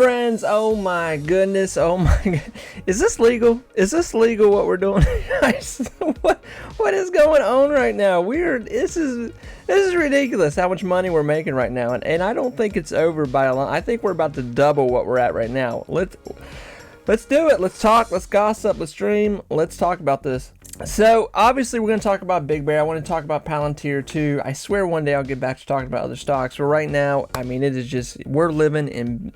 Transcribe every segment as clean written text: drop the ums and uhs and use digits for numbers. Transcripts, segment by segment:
Friends, oh my goodness, oh my god. Is this legal? Is this legal what we're doing? what is going on right now? This is ridiculous how much money we're making right now, and I don't think it's over by a lot. I think we're about to double what we're at right now. Let's do it. Let's talk, let's gossip, let's stream, let's talk about this. So obviously we're going to talk about Big Bear. I want to talk about Palantir too. I swear one day I'll get back to talking about other stocks, but right now, I mean, it is just, we're living it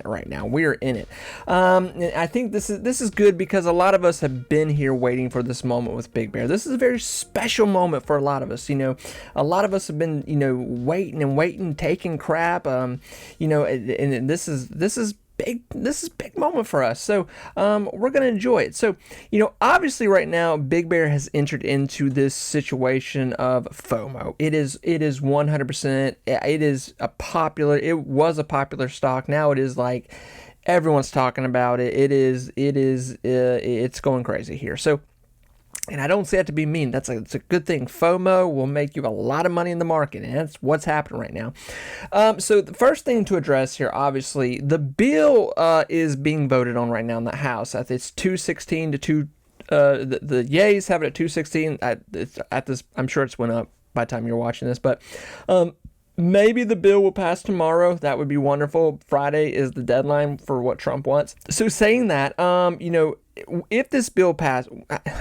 right now. We're in it. And I think this is good because a lot of us have been here waiting for this moment with Big Bear. This is a very special moment for a lot of us. A lot of us have been, waiting, taking crap. And this is big. This is a big moment for us. So we're gonna enjoy it. So obviously right now Big Bear has entered into this situation of FOMO. It is 100%. It was a popular stock. Now it is like everyone's talking about it. It's going crazy here. So, and I don't say that to be mean. It's a good thing. FOMO will make you a lot of money in the market, and that's what's happening right now. So the first thing to address here, obviously, the bill is being voted on right now in the House. It's 216 to 2. The yays have it at 216. At this, I'm sure it's went up by the time you're watching this, but maybe the bill will pass tomorrow. That would be wonderful. Friday is the deadline for what Trump wants. So saying that, if this bill passes,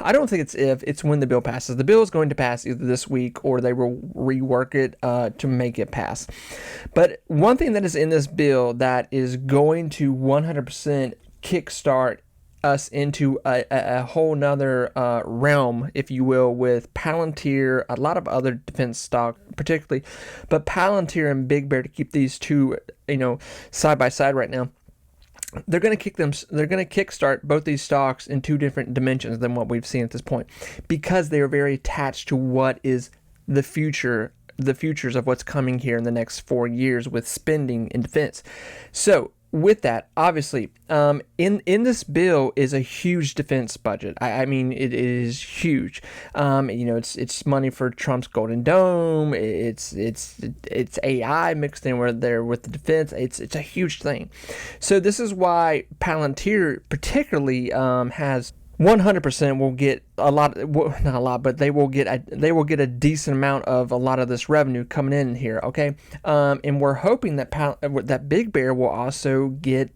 I don't think it's when the bill passes. The bill is going to pass either this week or they will rework it to make it pass. But one thing that is in this bill that is going to 100% kickstart us into a whole nother realm, if you will, with Palantir, a lot of other defense stock particularly, but Palantir and Big Bear, to keep these two side by side right now. They're going to kickstart both these stocks in two different dimensions than what we've seen at this point, because they are very attached to what is the futures of what's coming here in the next 4 years with spending in defense. So with that, obviously, in this bill is a huge defense budget. I mean, it is huge. It's money for Trump's Golden Dome. It's AI mixed in there with the defense. It's a huge thing. So this is why Palantir particularly has 100% will get not a lot, but they will get a decent amount of a lot of this revenue coming in here. Okay, and we're hoping that Big Bear will also get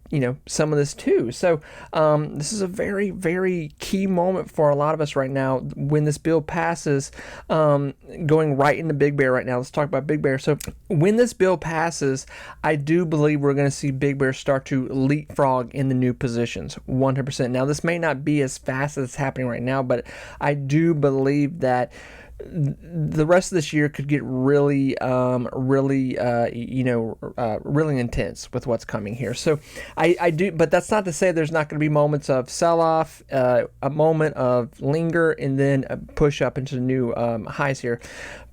some of this too. So this is a very, very key moment for a lot of us right now when this bill passes. Going right into Big Bear right now. Let's talk about Big Bear. So when this bill passes, I do believe we're going to see Big Bear start to leapfrog in the new positions 100%. Now this may not be as fast as it's happening right now, but I do believe that the rest of this year could get really intense with what's coming here. So I do, but that's not to say there's not going to be moments of sell-off, a moment of linger, and then a push up into new highs here.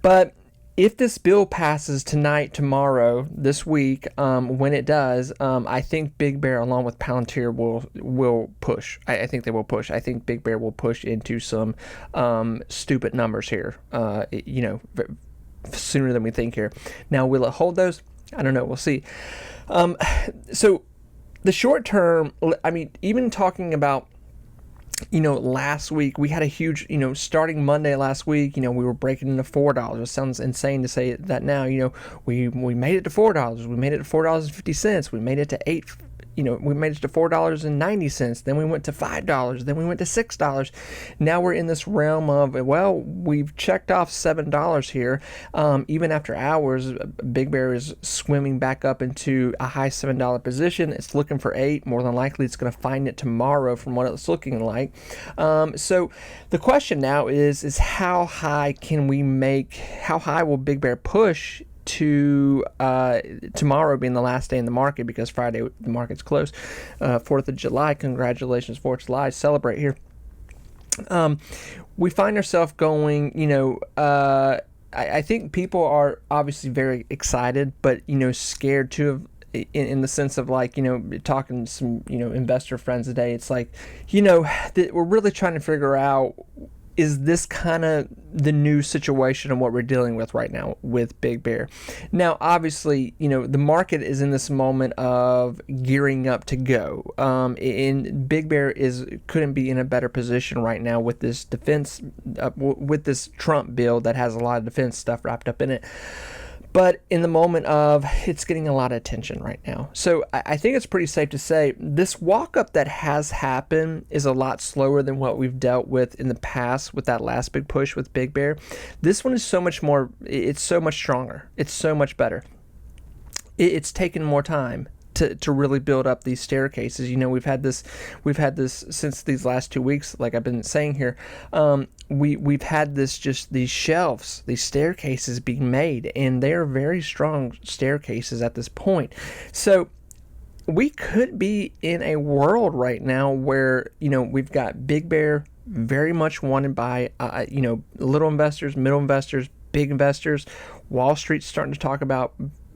But if this bill passes tonight, tomorrow, this week, when it does, I think Big Bear, along with Palantir, will push. I think they will push. I think Big Bear will push into some stupid numbers here, sooner than we think here. Now, will it hold those? I don't know. We'll see. So the short term, I mean, even talking about, last week we had a huge, starting Monday last week, we were breaking into $4. It sounds insane to say that now. We made it to $4. We made it to $4.50. We made it to we made it to $4.90. Then we went to $5. Then we went to $6. Now we're in this realm of, well, we've checked off $7 here. Even after hours, Big Bear is swimming back up into a high $7 position. It's looking for $8. More than likely, it's going to find it tomorrow from what it's looking like. So the question now is how high will Big Bear push to tomorrow being the last day in the market, because Friday the market's closed. 4th of July, congratulations, 4th of July, celebrate here. We find ourselves going, I think people are obviously very excited, but scared too, in the sense of talking to some investor friends today. It's like we're really trying to figure out is this kind of the new situation of what we're dealing with right now with Big Bear? Now, obviously, the market is in this moment of gearing up to go. And Big Bear couldn't be in a better position right now with this defense, with this Trump bill that has a lot of defense stuff wrapped up in it. But in the moment of, it's getting a lot of attention right now. So I think it's pretty safe to say this walk-up that has happened is a lot slower than what we've dealt with in the past with that last big push with Big Bear. This one is so much more, it's so much stronger. It's so much better. It's taken more time to really build up these staircases. We've had this since these last 2 weeks, like I've been saying here. We've had these shelves, these staircases being made, and they're very strong staircases at this point. So we could be in a world right now where we've got Big Bear very much wanted by little investors, middle investors, big investors. Wall Street's starting to talk about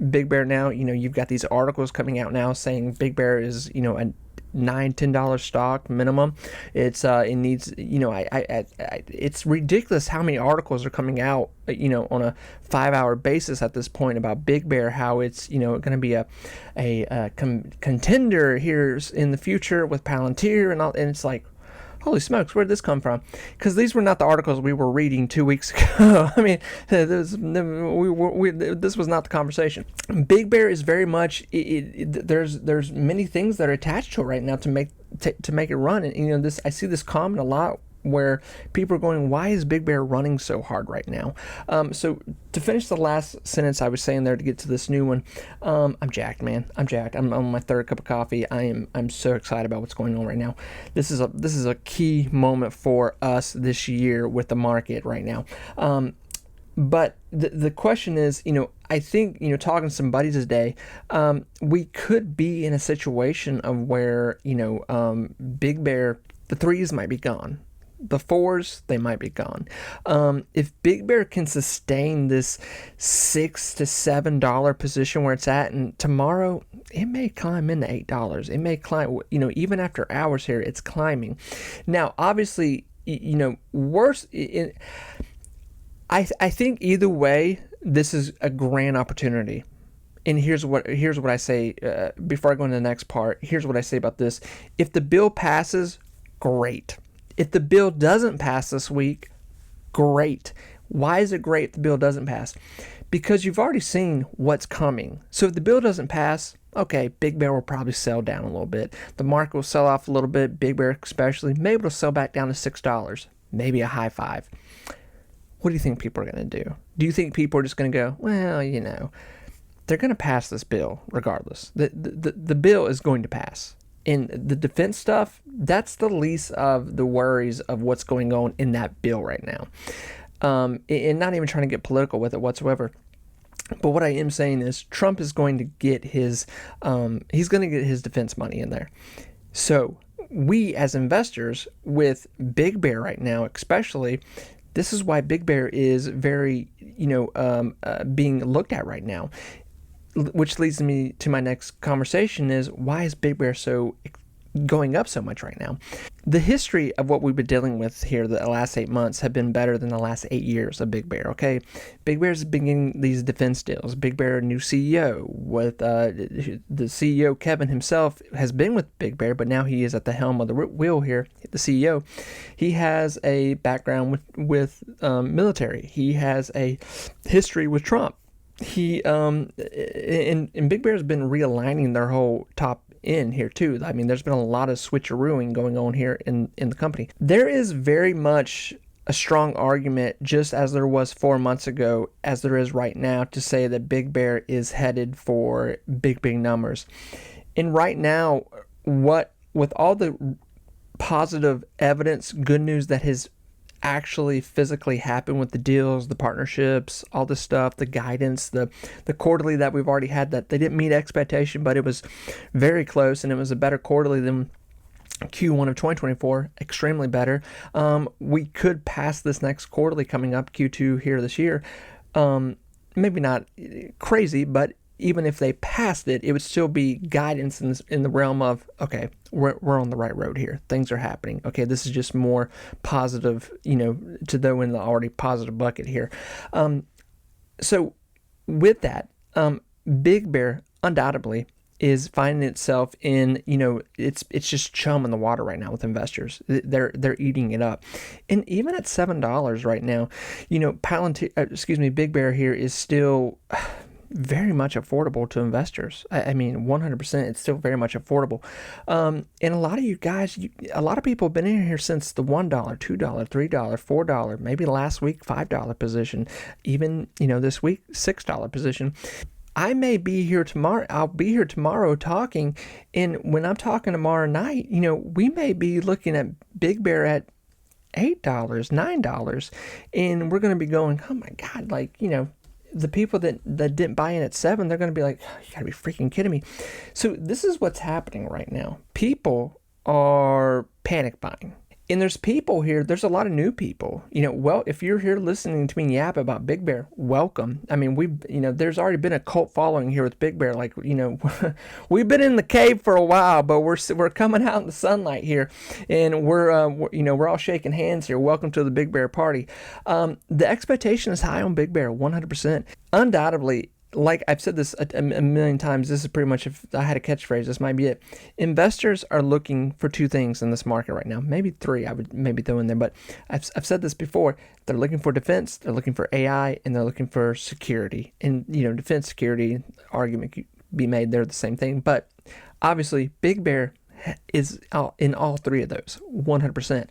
Big Bear now. You've got these articles coming out now saying Big Bear is a $9-10 stock minimum. It needs, it's ridiculous how many articles are coming out on a 5-hour basis at this point about Big Bear, how it's going to be a contender here in the future with Palantir and all, and it's like, holy smokes, where did this come from? Because these were not the articles we were reading 2 weeks ago. I mean, this was not the conversation. Big Bear is very much, there's many things that are attached to it right now to make it run. And I see this comment a lot where people are going, why is Big Bear running so hard right now? So to finish the last sentence I was saying there to get to this new one, I'm jacked, man. I'm jacked. I'm on my third cup of coffee. I'm so excited about what's going on right now. This is a key moment for us this year with the market right now. But the question is, I think, talking to some buddies today, we could be in a situation of where, Big Bear, the threes might be gone. The fours, they might be gone. If Big Bear can sustain this $6 to $7 position where it's at, and tomorrow it may climb into $8. It may climb, even after hours here, it's climbing. Now, obviously, worse. I think either way, this is a grand opportunity. And here's what I say before I go into the next part. Here's what I say about this. If the bill passes, great. If the bill doesn't pass this week, great. Why is it great if the bill doesn't pass? Because you've already seen what's coming. So if the bill doesn't pass, okay, Big Bear will probably sell down a little bit. The market will sell off a little bit, Big Bear especially. Maybe it'll sell back down to $6, maybe a high 5. What do you think people are going to do? Do you think people are just going to go, well, they're going to pass this bill regardless. The bill is going to pass. And the defense stuff, that's the least of the worries of what's going on in that bill right now. And not even trying to get political with it whatsoever. But what I am saying is Trump is going to get his defense money in there. So we as investors with Big Bear right now, especially, this is why Big Bear is very, being looked at right now. Which leads me to my next conversation is, why is Big Bear going up so much right now? The history of what we've been dealing with here the last 8 months have been better than the last 8 years of Big Bear, okay? Big Bear's been getting these defense deals. Big Bear, new CEO. With the CEO, Kevin himself, has been with Big Bear, but now he is at the helm of the wheel here, the CEO. He has a background with military. He has a history with Trump. He and Big Bear's been realigning their whole top end here too. I mean, there's been a lot of switcherooing going on here in the company. There is very much a strong argument, just as there was 4 months ago, as there is right now, to say that Big Bear is headed for big numbers. And right now, with all the positive evidence, good news that has actually physically happen with the deals, the partnerships, all this stuff, the guidance, the quarterly that we've already had, that they didn't meet expectation, but it was very close, and it was a better quarterly than Q1 of 2024, extremely better. We could pass this next quarterly coming up, Q2 here this year. Maybe not crazy, but even if they passed it, it would still be guidance in the realm of, okay, we're on the right road here. Things are happening. Okay, this is just more positive, to throw in the already positive bucket here. So with that, Big Bear undoubtedly is finding itself in, it's just chum in the water right now with investors. They're eating it up. And even at $7 right now, Big Bear here is still very much affordable to investors. I mean, 100%, it's still very much affordable. And a lot of you guys, a lot of people have been in here since the $1, $2, $3, $4, maybe last week, $5 position, even, this week, $6 position. I may be here tomorrow. I'll be here tomorrow talking. And when I'm talking tomorrow night, we may be looking at Big Bear at $8, $9. And we're going to be going, oh my God, the people that didn't buy in at $7, they're going to be like, oh, you got to be freaking kidding me. So this is what's happening right now. People are panic buying. And there's people here, there's a lot of new people. Well, if you're here listening to me yap about Big Bear, welcome. I mean, there's already been a cult following here with Big Bear. We've been in the cave for a while, but we're coming out in the sunlight here, and we're all shaking hands here. Welcome to the Big Bear party. The expectation is high on Big Bear, 100%. Undoubtedly, like I've said this a million times, this is pretty much, if I had a catchphrase, this might be it. Investors are looking for two things in this market right now. Maybe three, I would maybe throw in there, but I've said this before. They're looking for defense, they're looking for AI, and they're looking for security. And, defense, security, argument could be made, they're the same thing. But obviously, Big Bear is in all three of those, 100%.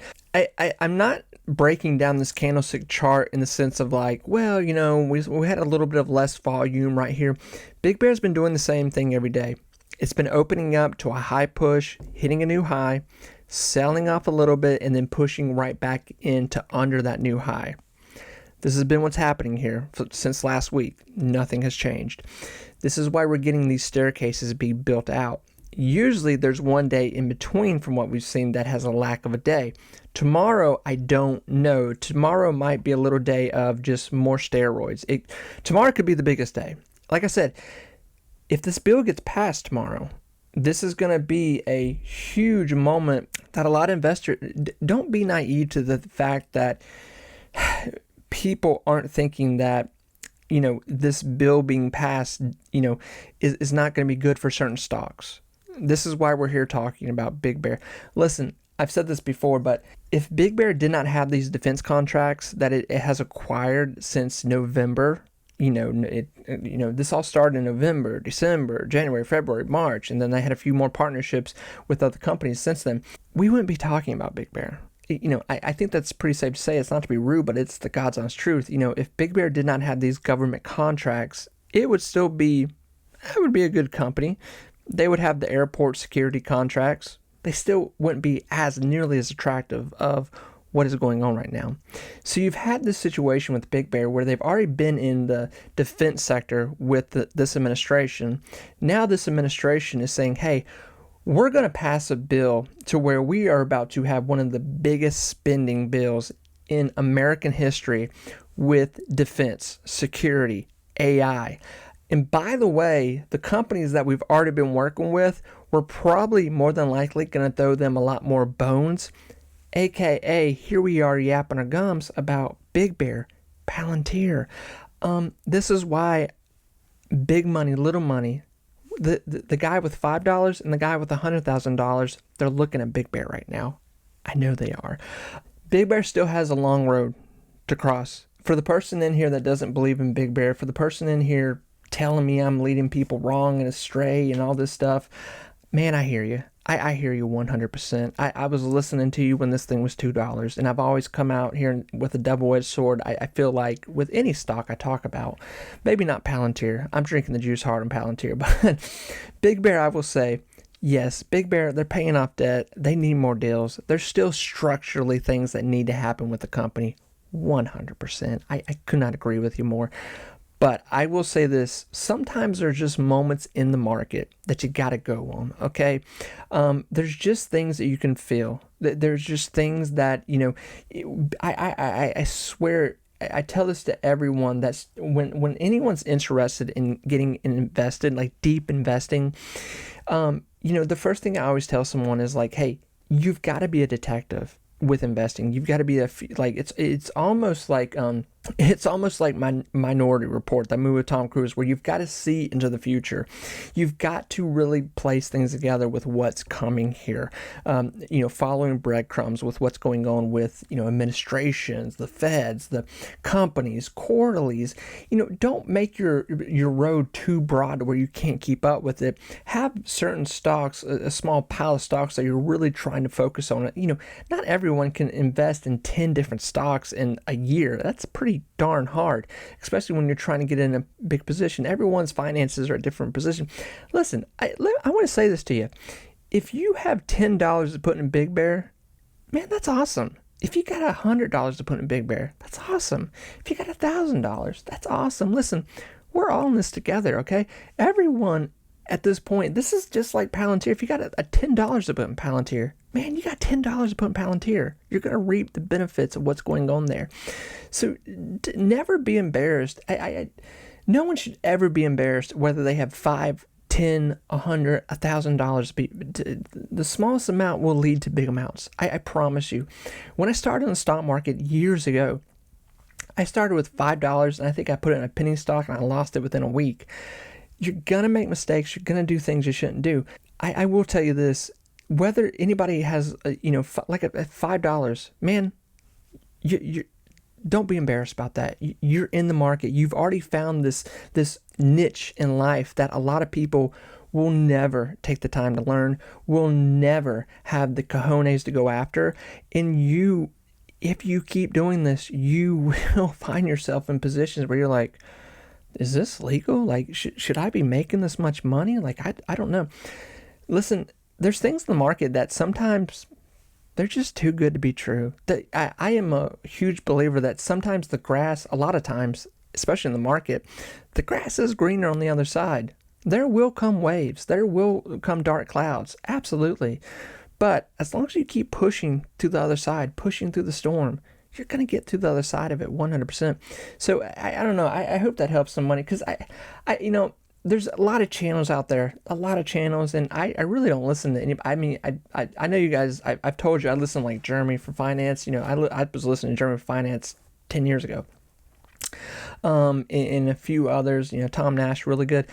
I'm not breaking down this candlestick chart in the sense of we had a little bit of less volume right here. Big Bear's been doing the same thing every day. It's been opening up to a high push, hitting a new high, selling off a little bit, and then pushing right back into under that new high. This has been what's happening here since last week. Nothing has changed. This is why we're getting these staircases being built out. Usually there's one day in between from what we've seen that has a lack of a day. Tomorrow, I don't know. Tomorrow might be a little day of just more steroids. Tomorrow could be the biggest day. Like I said, if this bill gets passed tomorrow, this is going to be a huge moment that a lot of investors, don't be naive to the fact that people aren't thinking that this bill being passed, is not going to be good for certain stocks. This is why we're here talking about Big Bear. Listen, I've said this before, but if Big Bear did not have these defense contracts that it has acquired since November, this all started in November, December, January, February, March, and then they had a few more partnerships with other companies since then, we wouldn't be talking about Big Bear. I think that's pretty safe to say. It's not to be rude, but it's the God's honest truth. If Big Bear did not have these government contracts, it would be a good company. They would have the airport security contracts. They still wouldn't be as nearly as attractive of what is going on right now. So you've had this situation with Big Bear where they've already been in the defense sector with this administration. Now this administration is saying, hey, we're going to pass a bill to where we are about to have one of the biggest spending bills in American history with defense, security, AI. And by the way, the companies that we've already been working with, we're probably more than likely going to throw them a lot more bones. AKA, here we are yapping our gums about Big Bear, Palantir. This is why big money, little money, the guy with $5 and the guy with $100,000, they're looking at Big Bear right now. I know they are. Big Bear still has a long road to cross. For the person in here that doesn't believe in Big Bear, for the person in here telling me I'm leading people wrong and astray and all this stuff, man, I hear you. I hear you 100%. I was listening to you when this thing was $2, and I've always come out here with a double-edged sword. I feel like with any stock I talk about, maybe not Palantir. I'm drinking the juice hard on Palantir, but Big Bear, I will say, yes, Big Bear, they're paying off debt. They need more deals. There's still structurally things that need to happen with the company. 100%. I could not agree with you more. But I will say this, sometimes there's just moments in the market that you got to go on, okay? There's just things that you can feel. There's just things that, I swear, I tell this to everyone, that's when anyone's interested in getting invested, like deep investing, the first thing I always tell someone is like, hey, you've got to be a detective with investing. You've got to be it's almost like Minority Report, that movie with Tom Cruise, where you've got to see into the future. You've got to really place things together with what's coming here. Following breadcrumbs with what's going on with administrations, the feds, the companies, quarterlies. Don't make your road too broad where you can't keep up with it. Have certain stocks, a small pile of stocks that you're really trying to focus on. Not everyone can invest in 10 different stocks in a year. That's pretty darn hard, especially when you're trying to get in a big position. Everyone's finances are a different position. Listen, I want to say this to you. If you have $10 to put in Big Bear, man, that's awesome. If you got $100 to put in Big Bear, that's awesome. If you got $1,000, that's awesome. Listen, we're all in this together, okay? Everyone at this point, this is just like Palantir. If you got a $10 to put in Palantir, man, you got $10 to put in Palantir. You're going to reap the benefits of what's going on there. So never be embarrassed. No one should ever be embarrassed whether they have $5, $10, $100, $1,000. The smallest amount will lead to big amounts. I promise you. When I started in the stock market years ago, I started with $5, and I think I put it in a penny stock, and I lost it within a week. You're going to make mistakes. You're going to do things you shouldn't do. I will tell you this. Whether anybody has, like a $5, man, you don't be embarrassed about that. You're in the market. You've already found this niche in life that a lot of people will never take the time to learn, will never have the cojones to go after. And if you keep doing this, you will find yourself in positions where you're like, is this legal? Like, should I be making this much money? Like, I don't know. Listen, there's things in the market that sometimes they're just too good to be true. I am a huge believer that sometimes a lot of times, especially in the market, the grass is greener on the other side. There will come waves. There will come dark clouds. Absolutely. But as long as you keep pushing to the other side, pushing through the storm, you're going to get to the other side of it 100%. So I don't know. I hope that helps somebody, because there's a lot of channels out there, and I really don't listen to any. I mean, I know you guys, I've told you I listen to like Jeremy for finance. I was listening to Jeremy for finance 10 years ago. And a few others, Tom Nash, really good.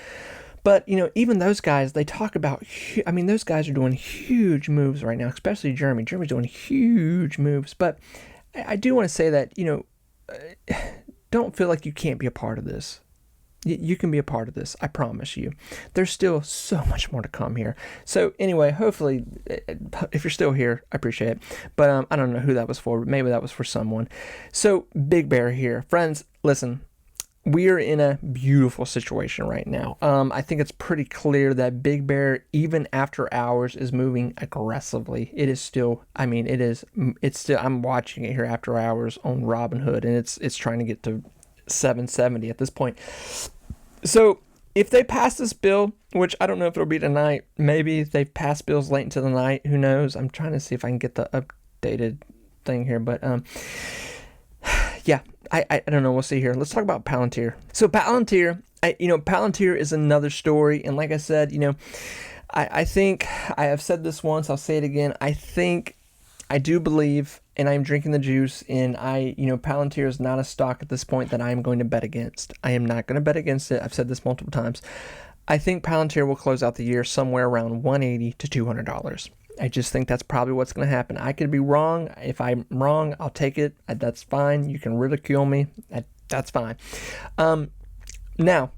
But, even those guys, they talk about, those guys are doing huge moves right now, especially Jeremy. Jeremy's doing huge moves. But I do want to say that, don't feel like you can't be a part of this. You can be a part of this. I promise you. There's still so much more to come here. So anyway, hopefully, if you're still here, I appreciate it. But I don't know who that was for. But maybe that was for someone. So Big Bear here. Friends, listen. We are in a beautiful situation right now. I think it's pretty clear that Big Bear, even after hours, is moving aggressively. It is still, it's still, I'm watching it here after hours on Robinhood, and it's trying to get to 770 at this point. So if they pass this bill, which I don't know if it'll be tonight, maybe if they pass bills late into the night, who knows? I'm trying to see if I can get the updated thing here, but yeah, I don't know. We'll see here. Let's talk about Palantir. So Palantir, Palantir is another story. And like I said, I think I have said this once. I'll say it again. I do believe, and I'm drinking the juice, and Palantir is not a stock at this point that I am going to bet against. I am not going to bet against it. I've said this multiple times. I think Palantir will close out the year somewhere around $180 to $200. I just think that's probably what's going to happen. I could be wrong. If I'm wrong, I'll take it. That's fine. You can ridicule me. That's fine. Now,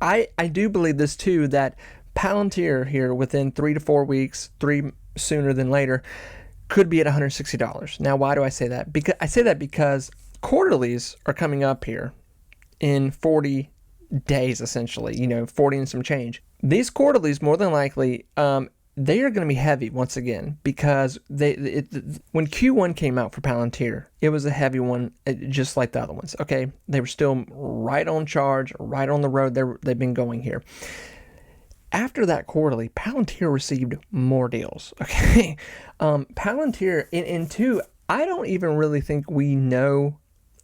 I do believe this too, that Palantir here within 3 to 4 weeks, sooner than later, could be at $160. Now, why do I say that? Because quarterlies are coming up here in 40 days, essentially, 40 and some change. These quarterlies, more than likely, they are going to be heavy once again, because when Q1 came out for Palantir, it was a heavy one, just like the other ones. Okay, they were still right on charge, right on the road they've been going here. After that quarterly, Palantir received more deals. Okay, Palantir in two, I don't even really think we know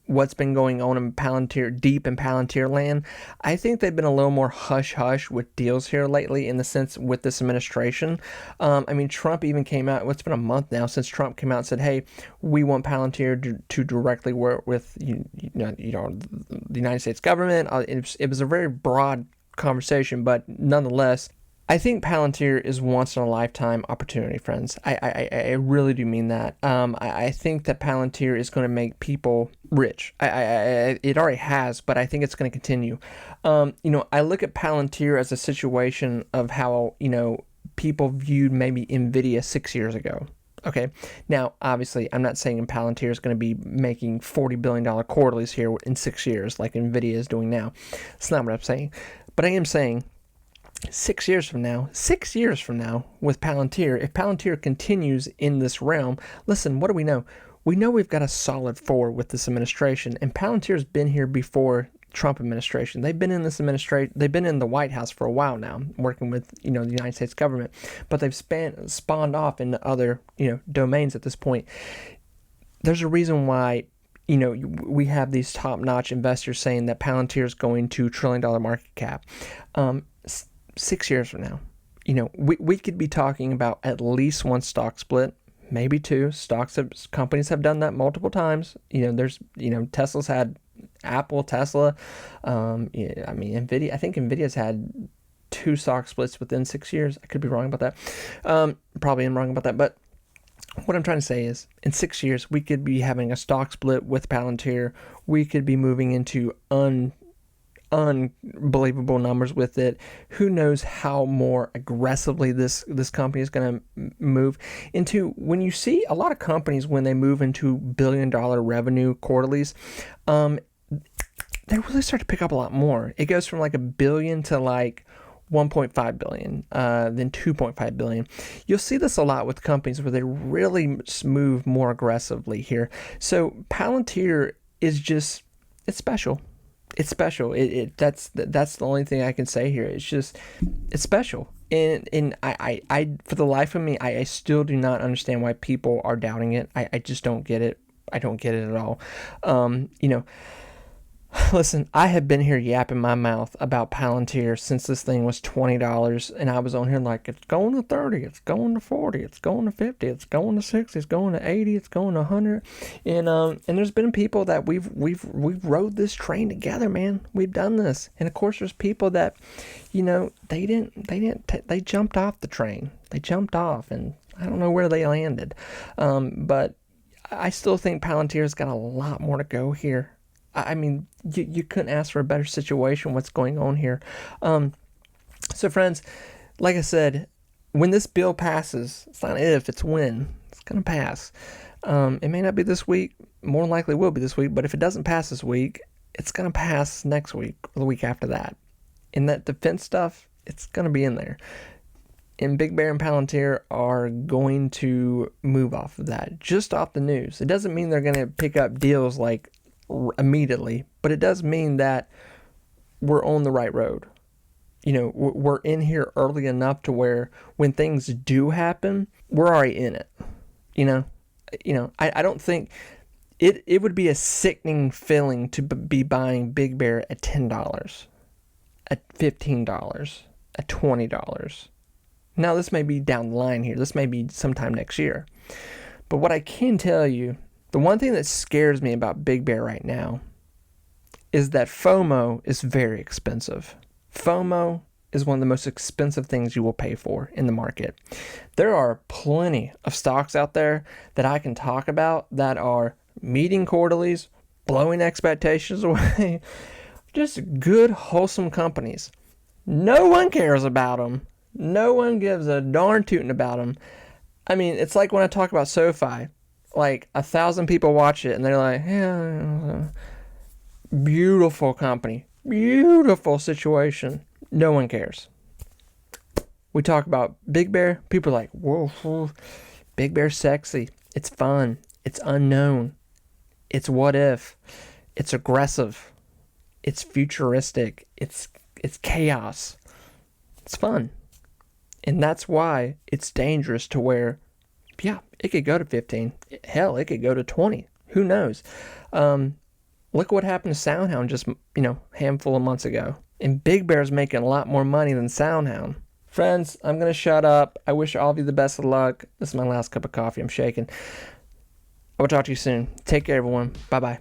what's been going on in Palantir, deep in Palantir land, I think they've been a little more hush-hush with deals here lately in the sense with this administration. I mean, Trump even came out, it's been a month now since Trump came out and said, hey, we want Palantir to directly work with the United States government. It was a very broad conversation, but nonetheless, I think Palantir is once in a lifetime opportunity, friends. I really do mean that. I think that Palantir is going to make people rich. It already has, but I think it's going to continue. I look at Palantir as a situation of how, people viewed maybe Nvidia 6 years ago. Okay. Now, obviously, I'm not saying Palantir is going to be making $40 billion quarterlies here in 6 years like Nvidia is doing now. That's not what I'm saying. But I am saying 6 years from now with Palantir, if Palantir continues in this realm, listen, what do we know? We know we've got a solid 4 with this administration, and Palantir's been here before Trump administration. They've been in this administration, they've been in the White House for a while now, working with, the United States government, but they've spawned off into other, domains at this point. There's a reason why we have these top-notch investors saying that Palantir is going to $1 trillion market cap. 6 years from now, we could be talking about at least one stock split, maybe 2. Companies have done that multiple times. There's, Tesla's had Apple, Tesla. Nvidia. I think Nvidia's had 2 stock splits within 6 years. I could be wrong about that. Probably am wrong about that, but what I'm trying to say is, in 6 years, we could be having a stock split with Palantir. We could be moving into unbelievable numbers with it. Who knows how more aggressively this company is going to move into. When you see a lot of companies, when they move into $1 billion revenue quarterlies, they really start to pick up a lot more. It goes from like $1 billion to like 1.5 billion, then 2.5 billion. You'll see this a lot with companies where they really move more aggressively here. So Palantir is just, it's special. It's special. That's the only thing I can say here. It's special. And I for the life of me, I still do not understand why people are doubting it. I just don't get it. I don't get it at all. Listen, I have been here yapping my mouth about Palantir since this thing was $20, and I was on here like, it's going to 30, it's going to 40, it's going to 50, it's going to 60, it's going to 80, it's going to 100, and there's been people that we've rode this train together, man. We've done this, and of course there's people that, they jumped off the train, they jumped off, and I don't know where they landed, but I still think Palantir's got a lot more to go here. I mean, you couldn't ask for a better situation, what's going on here. So friends, like I said, when this bill passes, it's not if, it's when. It's going to pass. It may not be this week, more than likely will be this week, but if it doesn't pass this week, it's going to pass next week or the week after that. And that defense stuff, it's going to be in there. And Big Bear and Palantir are going to move off of that, just off the news. It doesn't mean they're going to pick up deals like immediately, but it does mean that we're on the right road. We're in here early enough to where when things do happen, we're already in it. I don't think it would be a sickening feeling to be buying Big Bear at $10, at $15, at $20. Now this may be down the line here. This may be sometime next year. But what I can tell you, the one thing that scares me about Big Bear right now is that FOMO is very expensive. FOMO is one of the most expensive things you will pay for in the market. There are plenty of stocks out there that I can talk about that are meeting quarterlies, blowing expectations away, just good, wholesome companies. No one cares about them. No one gives a darn tootin' about them. I mean, it's like when I talk about SoFi. Like 1,000 people watch it and they're like, yeah, beautiful company, beautiful situation. No one cares. We talk about Big Bear. People are like, whoa, Big Bear's sexy. It's fun. It's unknown. It's what if. It's aggressive. It's futuristic. It's chaos. It's fun. And that's why it's dangerous to where, yeah, it could go to 15. Hell, it could go to 20. Who knows? Look what happened to Soundhound just, handful of months ago. And Big Bear's making a lot more money than Soundhound. Friends, I'm going to shut up. I wish all of you the best of luck. This is my last cup of coffee. I'm shaking. I will talk to you soon. Take care, everyone. Bye-bye.